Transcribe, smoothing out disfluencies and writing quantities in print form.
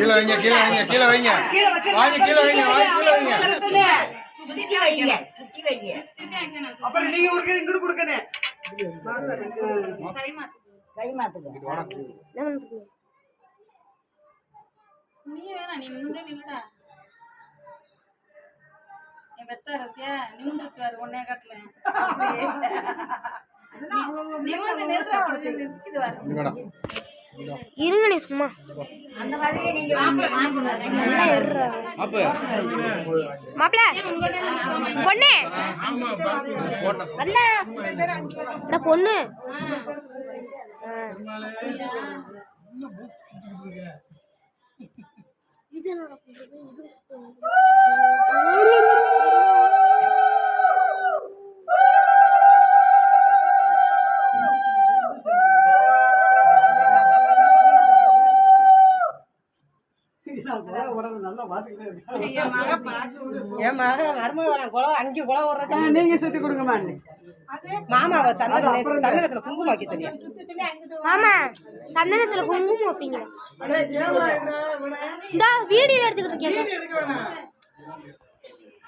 கீழே வைங்க கீழே வைங்க கீழே வைங்க வாங்க கீழே வைங்க வாங்க கீழே வைங்க சுத்தி வைங்க சுத்தி வைங்க அப்புறம் நீங்க கொடுக்கணும் இங்கிட்டு கொடுக்கணும் கை மாத்துங்க நீ வேணா நீ முந்தே நில்லுடா என் பெத்தா இருக்கியா நிமிந்துட்டாரு ஒன்னே காட்டல இருங்க நீ சும்மா அந்த மாதிரியே நீங்க மாப்பிள்ள பொண்ணு வரல பொண்ணு இது என் மக மருமகன் குளம் அங்கே குளம் விடுறதா நீங்க சுத்தி கொடுங்கம்மா மாமாவை சந்தனத்துல குங்குமம் வைக்க சொல்லி ஆமா சந்தனத்துல குங்குமம் வைப்பீங்க இந்த வீடியோ எடுத்துக்கிட்டு இருக்கேன்.